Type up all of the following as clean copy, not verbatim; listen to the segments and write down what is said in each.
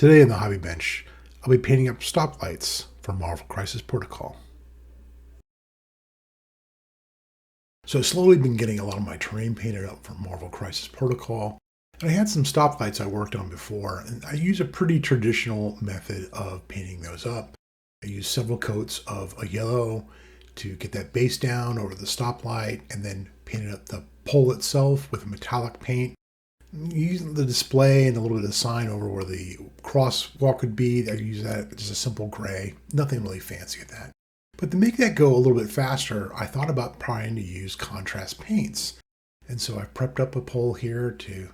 Today in the hobby bench, I'll be painting up stoplights for Marvel Crisis Protocol. So I've slowly been getting a lot of my terrain painted up for Marvel Crisis Protocol. And I had some stoplights I worked on before, and I use a pretty traditional method of painting those up. I use several coats of a yellow to get that base down over the stoplight, and then painted up the pole itself with a metallic paint. Using the display and a little bit of the sign over where the crosswalk would be, I use that just a simple gray, nothing really fancy with that. But to make that go a little bit faster, I thought about trying to use contrast paints. And so I prepped up a pole here to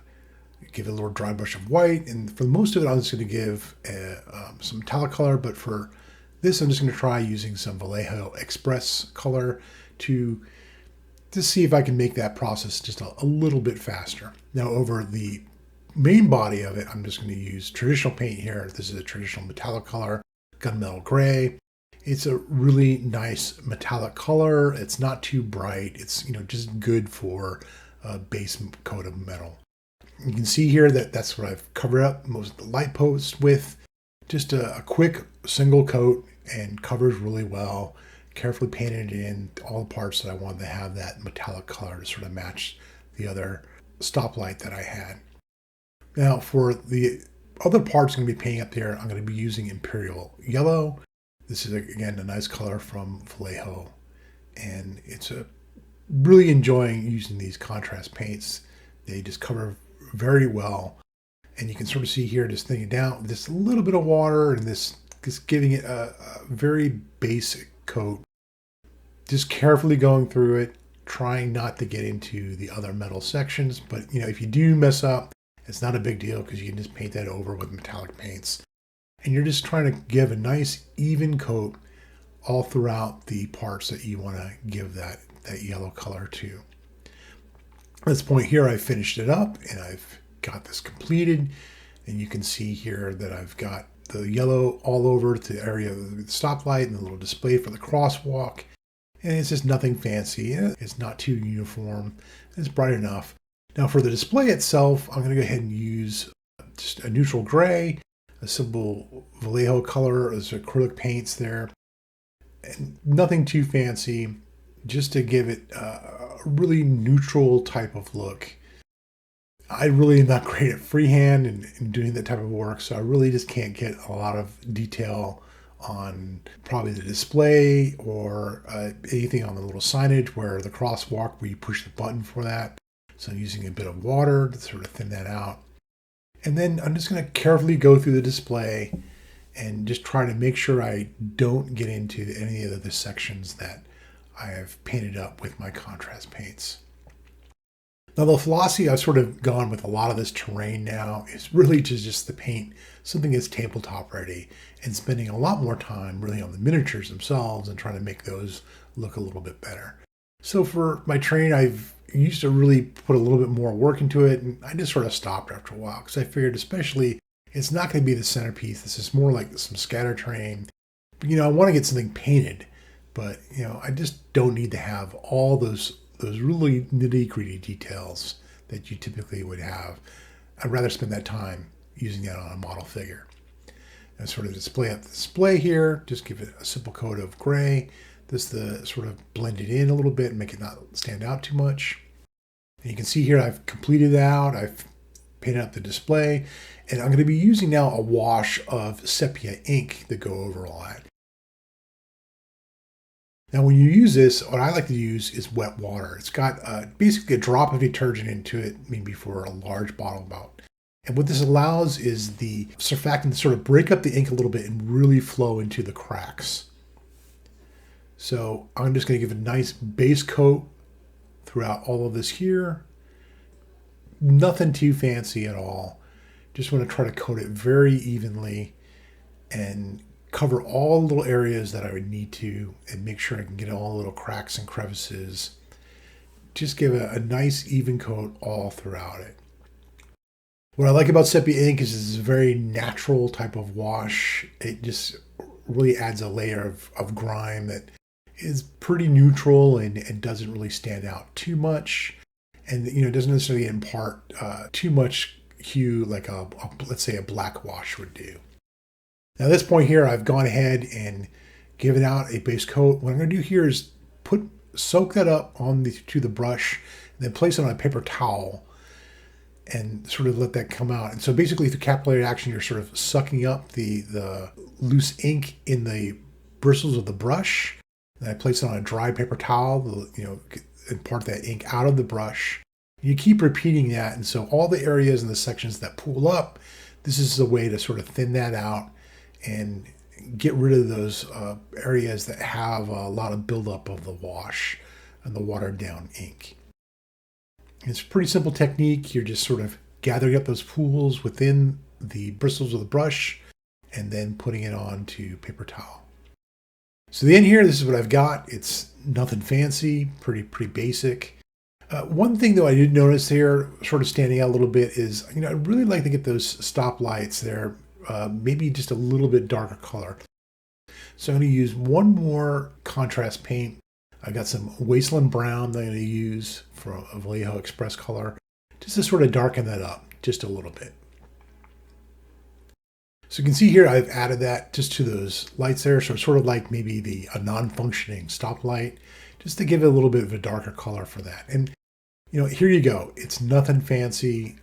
give it a little dry brush of white. And for most of it, I'm just going to give some metallic color. But for this, I'm just going to try using some Vallejo Xpress color to see if I can make that process just a little bit faster. Now over the main body of it, I'm just going to use traditional paint here. This is a traditional metallic color, Gunmetal Grey. It's a really nice metallic color. It's not too bright. It's just good for a base coat of metal. You can see here that that's what I've covered up most of the light posts with. Just a quick single coat, and covers really well. Carefully painted in all the parts that I wanted to have that metallic color to sort of match the other stoplight that I had. Now for the other parts I'm going to be painting up there, I'm going to be using Imperial yellow. This is again a nice color from Vallejo, and it's really enjoying using these contrast paints. They just cover very well, and you can sort of see here just thinking down just a little bit of water, and this just giving it a very basic coat. Just carefully going through it, trying not to get into the other metal sections. But if you do mess up, it's not a big deal because you can just paint that over with metallic paints. And you're just trying to give a nice even coat all throughout the parts that you want to give that yellow color to. At this point here, I've finished it up and I've got this completed. And you can see here that I've got the yellow all over the area of the stoplight and the little display for the crosswalk. And it's just nothing fancy. It's not too uniform. It's bright enough. Now for the display itself, I'm going to go ahead and use just a neutral gray, a simple Vallejo color as acrylic paints there. And nothing too fancy, just to give it a really neutral type of look. I really am not great at freehand and doing that type of work, so I really just can't get a lot of detail on probably the display or anything on the little signage where the crosswalk where you push the button for that. So I'm using a bit of water to sort of thin that out. And then I'm just going to carefully go through the display and just try to make sure I don't get into any of the sections that I have painted up with my contrast paints. Now the philosophy I've sort of gone with a lot of this terrain now is really just to paint something that's tabletop ready and spending a lot more time really on the miniatures themselves and trying to make those look a little bit better. So for my terrain, I've used to really put a little bit more work into it, and I just sort of stopped after a while because I figured especially it's not going to be the centerpiece. This is more like some scatter terrain. But, I want to get something painted, but I just don't need to have all those really nitty-gritty details that you typically would have. I'd rather spend that time using that on a model figure. And sort of display up the display here, just give it a simple coat of gray. This to sort of blend it in a little bit and make it not stand out too much. And you can see here I've completed that out. I've painted up the display, and I'm going to be using now a wash of sepia ink to go over all that. Now when you use this, what I like to use is wet water. It's got basically a drop of detergent into it, maybe for a large bottle about. And what this allows is the surfactant to sort of break up the ink a little bit and really flow into the cracks. So I'm just going to give a nice base coat throughout all of this here. Nothing too fancy at all. Just want to try to coat it very evenly and cover all the little areas that I would need to and make sure I can get all the little cracks and crevices. Just give a nice even coat all throughout it. What I like about sepia ink is it's a very natural type of wash. It just really adds a layer of grime that is pretty neutral and doesn't really stand out too much. And, doesn't necessarily impart too much hue like let's say a black wash would do. Now at this point here, I've gone ahead and given out a base coat. What I'm going to do here is soak that up to the brush, and then place it on a paper towel and sort of let that come out. And so basically through capillary action, you're sort of sucking up the loose ink in the bristles of the brush. Then I place it on a dry paper towel, impart that ink out of the brush. You keep repeating that, and so all the areas and the sections that pool up, this is a way to sort of thin that out and get rid of those areas that have a lot of buildup of the wash and the watered down ink. It's a pretty simple technique. You're just sort of gathering up those pools within the bristles of the brush and then putting it onto paper towel. So the end here, this is what I've got. It's nothing fancy, pretty basic. One thing though I did notice here, sort of standing out a little bit, is I'd really like to get those stoplights there, maybe just a little bit darker color. So I'm going to use one more contrast paint. I got some Wasteland brown that I'm going to use for a Vallejo Xpress color, just to sort of darken that up just a little bit. So you can see here I've added that just to those lights there, so it's sort of like maybe a non-functioning stoplight, just to give it a little bit of a darker color for that. And here you go. It's nothing fancy.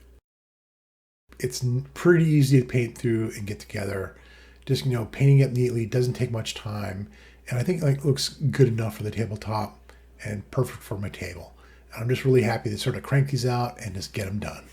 It's pretty easy to paint through and get together. Just painting it neatly doesn't take much time, and I think it looks good enough for the tabletop and perfect for my table. And I'm just really happy to sort of crank these out and just get them done.